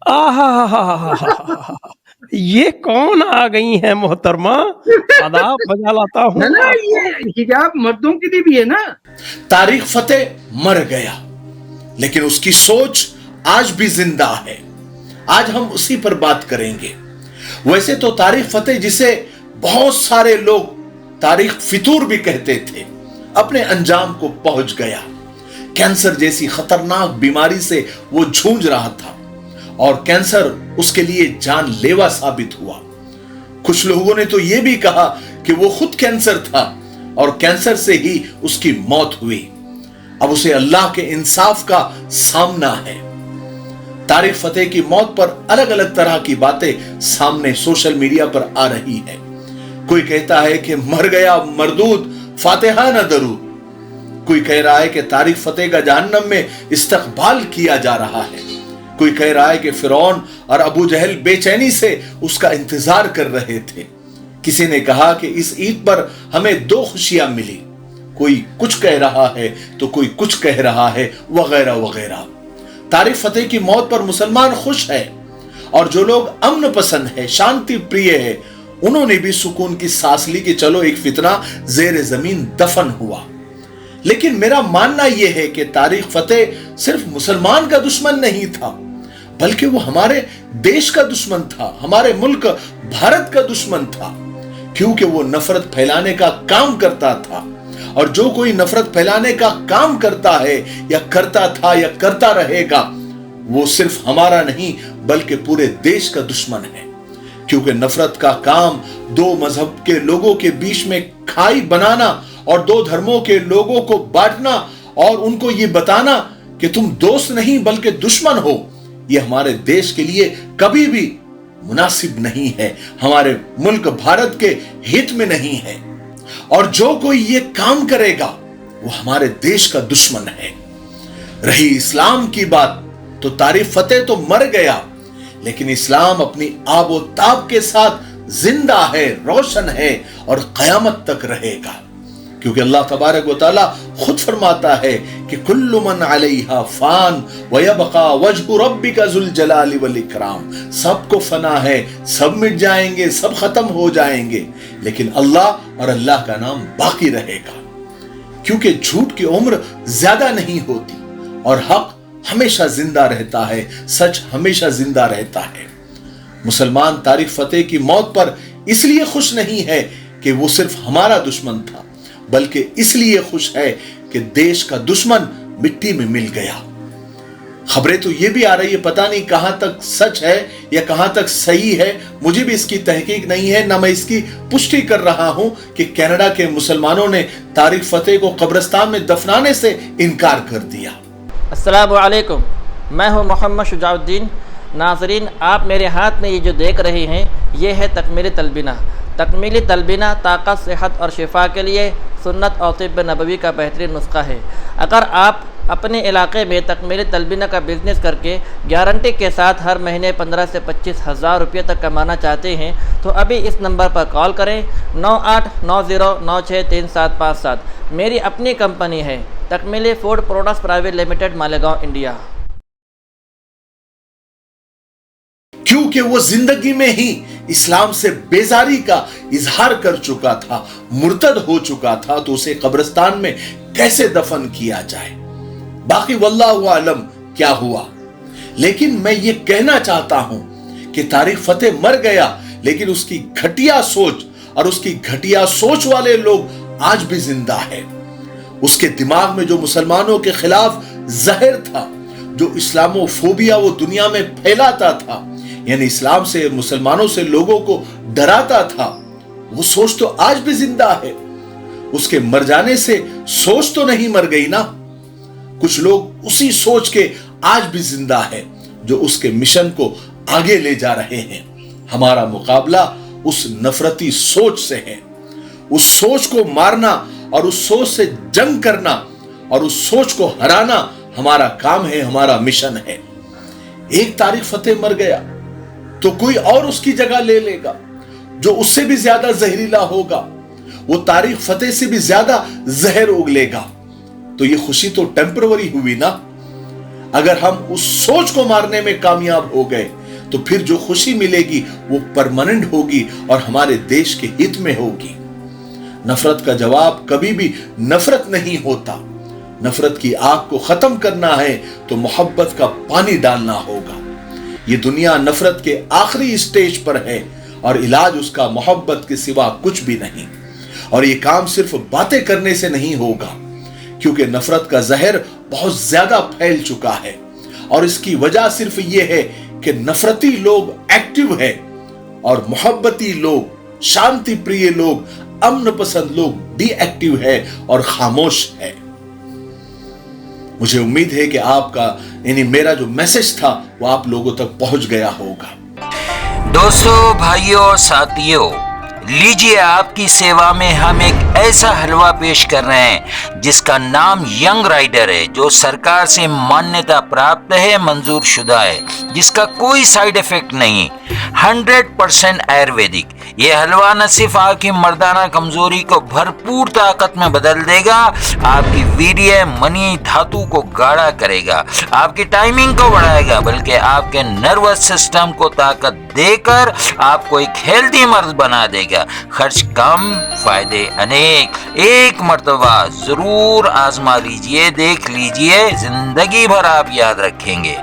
आहा, ये कौन आ गई है मोहतरमा, आदाब बजा लाता हूँ ना ना, आपको। ये हिजाब मर्दों के लिए भी है ना। तारिक फतेह मर गया, लेकिन उसकी सोच आज भी जिंदा है। आज हम उसी पर बात करेंगे। वैसे तो तारिक फतेह, जिसे बहुत सारे लोग तारिक फितूर भी कहते थे, अपने अंजाम को पहुंच गया। कैंसर जैसी खतरनाक बीमारी से वो जूझ रहा था और कैंसर उसके लिए जानलेवा साबित हुआ। कुछ लोगों ने तो यह भी कहा कि वो खुद कैंसर था और कैंसर से ही उसकी मौत हुई। अब उसे अल्लाह के इंसाफ का सामना है। तारिक फतेह की मौत पर अलग अलग तरह की बातें सामने सोशल मीडिया पर आ रही है। कोई कहता है कि मर गया मरदूद, फातिहा न दरूद। कोई कह रहा है कि तारिक फतेह का जहन्नम में इस्तकबाल किया जा रहा है। कोई कह रहा है कि फिरौन और अबू जहल बेचैनी से उसका इंतजार कर रहे थे। किसी ने कहा कि इस ईद पर हमें 2 खुशियां मिली। कोई कुछ कह रहा है तो कोई कुछ कह रहा है, वगैरह वगैरह। तारिक फतेह की मौत पर मुसलमान खुश है और जो लोग अमन पसंद है, शांति प्रिय है, उन्होंने भी सुकून की सांस ली कि चलो एक फितना जेर जमीन दफन हुआ। लेकिन मेरा मानना यह है कि तारिक फतेह सिर्फ मुसलमान का दुश्मन नहीं था, बल्कि वो हमारे देश का दुश्मन था, हमारे मुल्क भारत का दुश्मन था, क्योंकि वो नफरत फैलाने का काम करता था। और जो कोई नफरत फैलाने का काम करता है या करता था या करता रहेगा, वो सिर्फ हमारा नहीं बल्कि पूरे देश का दुश्मन है। क्योंकि नफरत का काम 2 मजहब के लोगों के बीच में खाई बनाना और 2 धर्मों के लोगों को बांटना और उनको ये बताना कि तुम दोस्त नहीं बल्कि दुश्मन हो, ये हमारे देश के लिए कभी भी मुनासिब नहीं है, हमारे मुल्क भारत के हित में नहीं है। और जो कोई ये काम करेगा वो हमारे देश का दुश्मन है। रही इस्लाम की बात, तो तारिक फतेह तो मर गया, लेकिन इस्लाम अपनी आबो ताब के साथ जिंदा है, रोशन है और कयामत तक रहेगा। क्योंकि अल्लाह तबारक व तआला खुद फरमाता है कि कुल्लु मन अलैहा फान व यबका वजहु रब्बिका जुल जलाली वल इकराम। सबको फना है, सब मिट जाएंगे, सब खत्म हो जाएंगे, लेकिन अल्लाह और अल्लाह का नाम बाकी रहेगा। क्योंकि झूठ की उम्र ज्यादा नहीं होती और हक हमेशा जिंदा रहता है, सच हमेशा जिंदा रहता है। मुसलमान तारिक फतेह की मौत पर इसलिए खुश नहीं है कि वो सिर्फ हमारा दुश्मन था, बल्कि इसलिए खुश है कि देश का दुश्मन मिट्टी में मिल गया। खबरें तो ये भी आ रही है, पता नहीं कहां तक सच है या कहां तक सही है, मुझे भी इसकी तहकीक नहीं है, ना मैं इसकी पुष्टि कर रहा हूं कि कनाडा के मुसलमानों ने तारिक फतेह को कब्रिस्तान में दफनाने से इनकार कर दिया। अस्सलामु अलैकुम, मैं हूं मोहम्मद शुजाउद्दीन। नाज़रीन, आप मेरे हाथ में ये जो देख रहे हैं, ये है तकमीली तलबीना। तकमीली तलबीना ताकत, सेहत और शिफा के लिए सुन्नत और तिब्ब नबवी का बेहतरीन नुस्खा है। अगर आप अपने इलाके में तकमीली तलबीना का बिज़नेस करके गारंटी के साथ हर महीने 15 से 25 हज़ार रुपये तक कमाना चाहते हैं, तो अभी इस नंबर पर कॉल करें 9890963757। मेरी अपनी कंपनी है Takmeeli food products private limited, Malegaon, India. क्योंकि वो जिंदगी में ही इस्लाम से बेजारी का इजहार कर चुका था, मुर्तद हो चुका था, तो उसे कब्रिस्तान में कैसे दफन किया जाए। बाकी वल्लाहु आलम क्या हुआ। लेकिन मैं ये कहना चाहता हूं कि तारिक फतेह मर गया, लेकिन उसकी घटिया सोच और उसकी घटिया सोच वाले लोग आज भी जिंदा है। उसके दिमाग में जो मुसलमानों के खिलाफ जहर था, जो इस्लामोफोबिया वो दुनिया में फैलाता था, यानी इस्लाम से, मुसलमानों से लोगों को डराता था, वो सोच तो आज भी जिंदा है। उसके मर जाने से सोच तो नहीं मर गई ना। कुछ लोग उसी सोच के आज भी जिंदा है जो उसके मिशन को आगे ले जा रहे हैं। हमारा मुकाबला उस नफरती सोच से है। उस सोच को मारना और उस सोच से जंग करना और उस सोच को हराना हमारा काम है, हमारा मिशन है। एक तारिक फतेह मर गया तो कोई और उसकी जगह ले लेगा जो उससे भी ज्यादा जहरीला होगा, वो तारिक फतेह से भी ज्यादा जहर उगलेगा। तो ये खुशी तो टेम्पररी हुई ना। अगर हम उस सोच को मारने में कामयाब हो गए तो फिर जो खुशी मिलेगी वो परमानेंट होगी और हमारे देश के हित में होगी। नफरत का जवाब कभी भी नफरत नहीं होता। नफरत की आग को खत्म करना है तो मोहब्बत का पानी डालना होगा। ये दुनिया नफरत के आखिरी स्टेज पर है और इलाज उसका मोहब्बत के सिवा कुछ भी नहीं। और ये काम सिर्फ बातें करने से नहीं होगा, क्योंकि नफरत का जहर बहुत ज्यादा फैल चुका है और इसकी वजह सिर्फ ये है कि नफरती लोग एक्टिव है और मोहब्बती लोग, शांति प्रिय लोग, अमन पसंद लोग डीएक्टिव है और खामोश है। मुझे उम्मीद है कि आपका यानी मेरा जो मैसेज था वो आप लोगों तक पहुंच गया होगा। दोस्तों, भाइयों और साथियों, लीजिए आपकी सेवा में हम एक ऐसा हलवा पेश कर रहे हैं जिसका नाम यंग राइडर है, जो सरकार से मान्यता प्राप्त है, मंजूर शुदा है, जिसका कोई साइड इफेक्ट नहीं, 100% आयुर्वेदिक। ये हलवा न सिर्फ आपकी मर्दाना कमजोरी को भरपूर ताकत में बदल देगा, आपकी वीर्य मनी धातु को गाढ़ा करेगा, आपकी टाइमिंग को बढ़ाएगा, बल्कि आपके नर्वस सिस्टम को ताकत देकर आपको एक हेल्दी मर्द बना देगा। खर्च कम, फायदे अनेक। एक मर्तबा जरूर आजमा लीजिए, देख लीजिए, जिंदगी भर आप याद रखेंगे।